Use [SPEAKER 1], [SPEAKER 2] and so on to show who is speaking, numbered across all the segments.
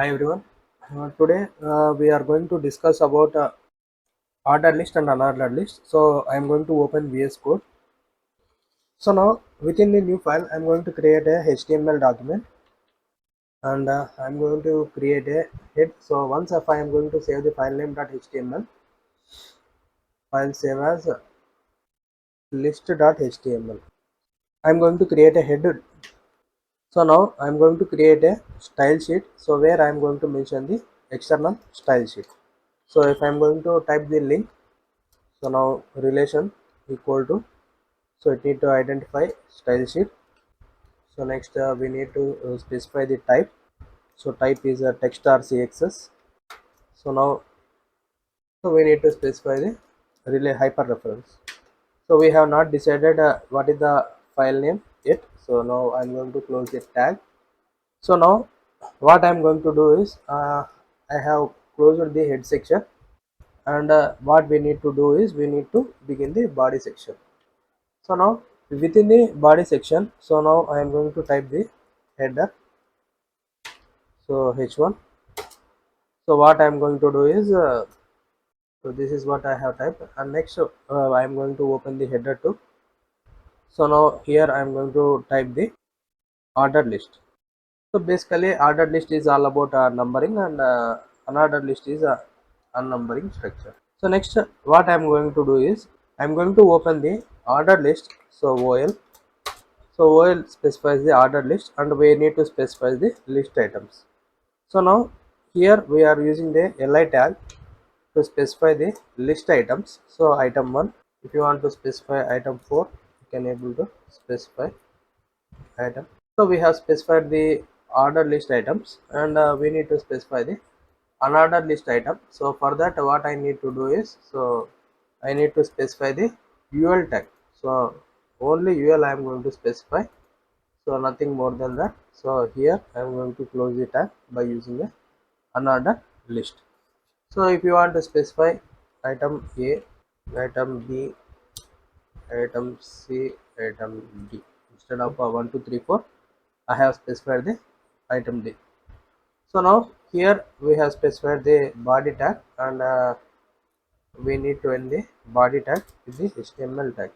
[SPEAKER 1] Hi everyone. Today we are going to discuss about ordered list and unordered list. So I am going to open VS Code. So now within the new file, I am going to create a HTML document and I am going to create a head. So once if I am going to save the file name .html, file save as list.html. I am going to create a head. So now I am going to create a style sheet. So where I am going to mention the external style sheet. So if I am going to type the link. So now relation equal to, so it need to identify style sheet. So next we need to specify the type. So type is a text or CSS. So now we need to specify the relay hyper reference. So we have not decided what is the file name yet. So now I'm going to close the tag. So now what I'm going to do is I have closed the head section, and what we need to do is we need to begin the body section. So now within the body section, so now I am going to type the header. So h1. So what I am going to do is so this is what I have typed, and next I am going to open the header too. So now here I am going to type the ordered list. So basically ordered list is all about numbering, and unordered list is a unnumbering structure. So next what I am going to do is I am going to open the ordered list. So OL. So OL specifies the ordered list, and we need to specify the list items. So now here we are using the li tag to specify the list items. So item 1, if you want to specify item 4, you can able to specify item. So we have specified the ordered list items, and we need to specify the unordered list item. So for that what I need to do is, so I need to specify the UL tag. So only UL I am going to specify, so nothing more than that. So here I am going to close the tag by using a unordered list. So if you want to specify item A, item B, item C, item D, instead of 1 2 3 4, I have specified the item D. So now here we have specified the body tag, and we need to end the body tag with the HTML tag.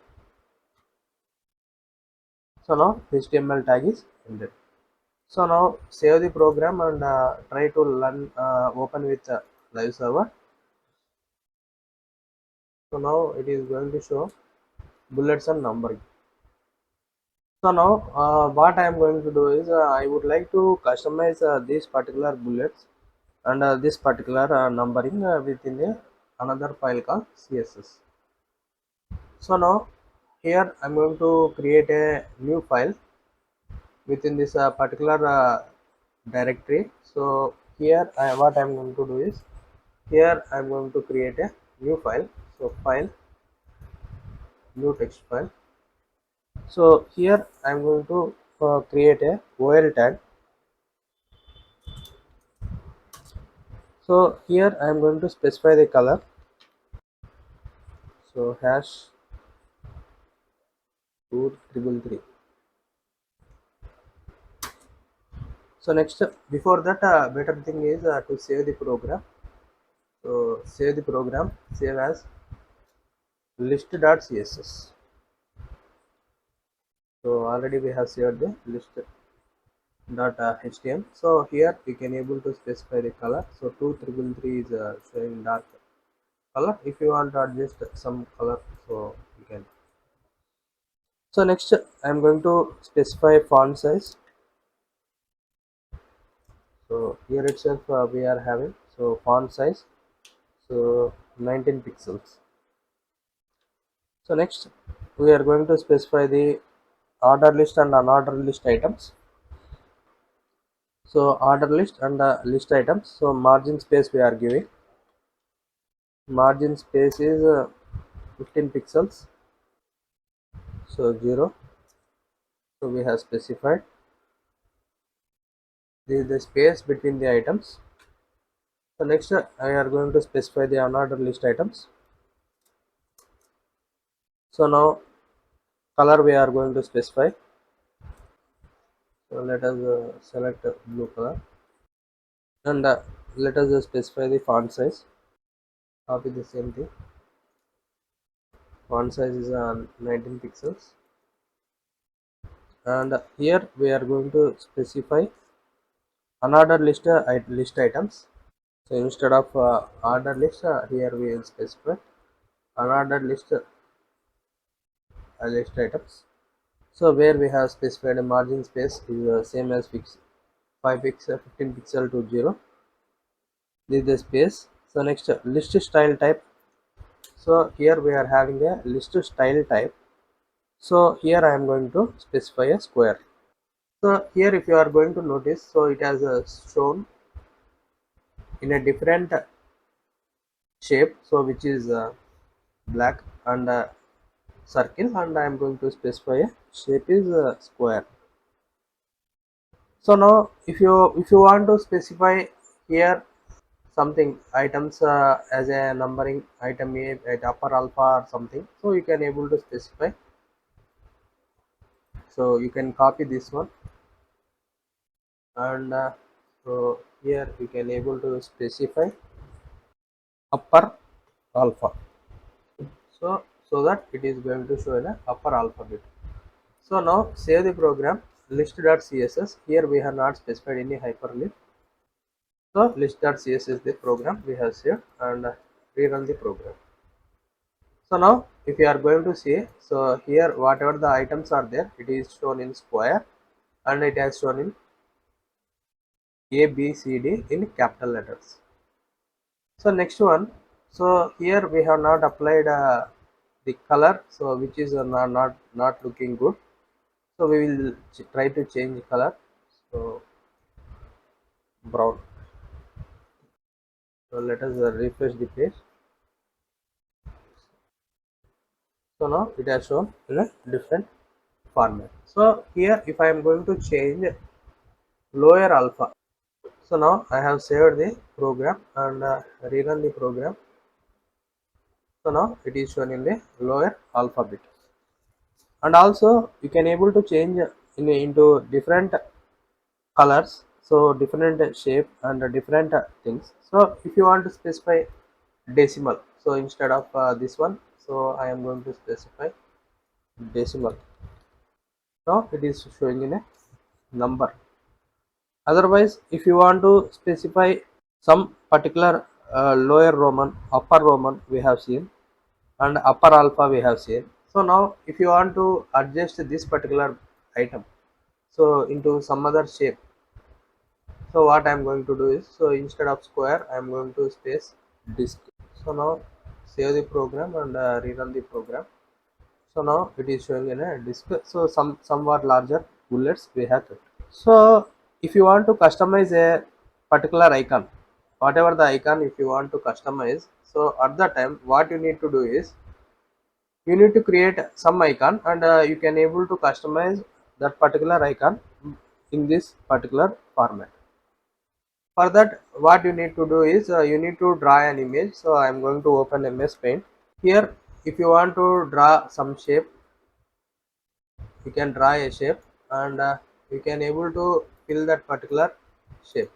[SPEAKER 1] So now HTML tag is ended. So now save the program and try to learn open with live server. So now it is going to show bullets and numbering. So now what I am going to do is I would like to customize these particular bullets and this particular numbering within another file called CSS. So now here I am going to create a new file within this particular directory. So here what I am going to do is, here I am going to create a new file. So file, new text file. So here I am going to create a OL tag. So here I am going to specify the color. So hash 2333. So next, before that, better thing is to save the program. So save the program, save as list.css. So already we have saved the list.html. So here we can able to specify the color. So 2333 is showing dark color. If you want to adjust some color, so you can. So next I am going to specify font size. So here itself we are having, so font size, so 19 pixels. So next we are going to specify the order list and unordered list items. So order list and list items, so margin space we are giving, margin space is 15 pixels, so 0. So we have specified the space between the items. So next I are going to specify the unordered list items. So now color we are going to specify. So let us select blue color. and let us just specify the font size. Copy the same thing. Font size is 19 pixels, and here we are going to specify unordered list items. So instead of order list, here we will specify unordered list items. So where we have specified a margin space is same as 5 pixel 15 pixel to 0. This is the space. So next, list style type. So here we are having a list style type. So here I am going to specify a square. So here if you are going to notice, so it has shown in a different shape, so which is black and circle, and I am going to specify a shape is square. So now if you want to specify here something items as a numbering item a at upper alpha or something, so you can able to specify. So you can copy this one, and so here you can able to specify upper alpha, so that it is going to show in a upper alphabet. So now save the program. List.css, here we have not specified any hyperlink. So list.css is the program we have saved, and rerun the program. So now if you are going to see, so here whatever the items are there, it is shown in square, and it has shown in A B C D in capital letters. So next one, so here we have not applied the color, so which is not looking good. So we will try to change the color. So brown. So let us refresh the page. So now it has shown in a different format. So here if I am going to change lower alpha, so now I have saved the program and rerun the program. So now it is shown in the lower alphabet, and also you can able to change into different colors, so different shape and different things. So if you want to specify decimal, so instead of this one, so I am going to specify decimal. Now it is showing in a number. Otherwise if you want to specify some particular lower Roman, upper Roman we have seen, and upper alpha we have seen. So now if you want to adjust this particular item so into some other shape, so what I am going to do is, so instead of square I am going to space disk. So now save the program and rerun the program. So now it is showing in a disk, so somewhat larger bullets we have kept. So if you want to customize a particular icon, whatever the icon if you want to customize, so at that time what you need to do is you need to create some icon, and you can able to customize that particular icon in this particular format. For that what you need to do is you need to draw an image. So I am going to open MS Paint. Here if you want to draw some shape, you can draw a shape, and you can able to fill that particular shape.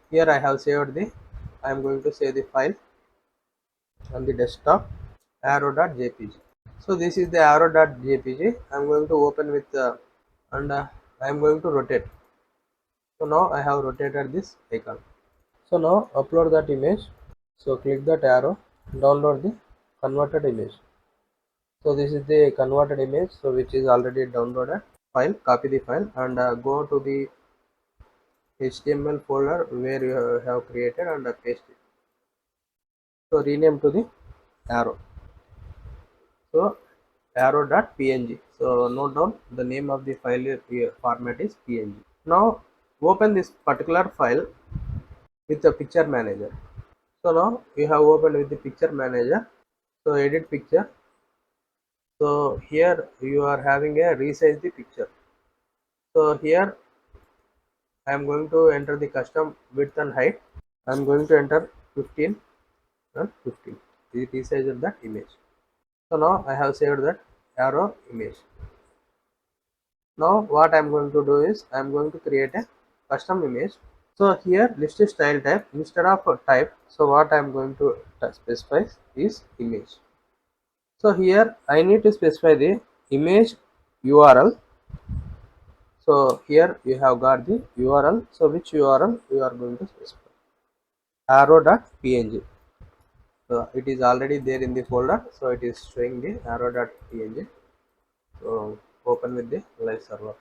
[SPEAKER 1] Here I have saved the, I am going to save the file on the desktop, arrow.jpg. So this is the arrow.jpg. I am going to open with and I am going to rotate. So now I have rotated this icon. So now upload that image. So click that arrow, download the converted image. So this is the converted image, so which is already downloaded file. Copy the file and go to the HTML folder where you have created, and paste it. So rename to the arrow. So arrow.png. So note down the name of the file format is png. Now open this particular file with the picture manager. So now you have opened with the picture manager. So edit picture. So here you are having a resize the picture. So here I am going to enter the custom width and height. I am going to enter 15 and 15. The resize of that image. So now I have saved that arrow image. Now what I am going to do is I am going to create a custom image. So here list style type instead of a type. So what I am going to specify is image. So here I need to specify the image URL. So here you have got the URL. So which URL you are going to specify? Arrow.png. So it is already there in the folder. So it is showing the arrow.png. So open with the live server.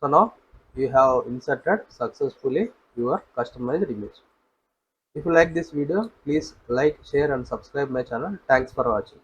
[SPEAKER 1] So now you have inserted successfully your customized image. If you like this video, please like, share and subscribe my channel. Thanks for watching.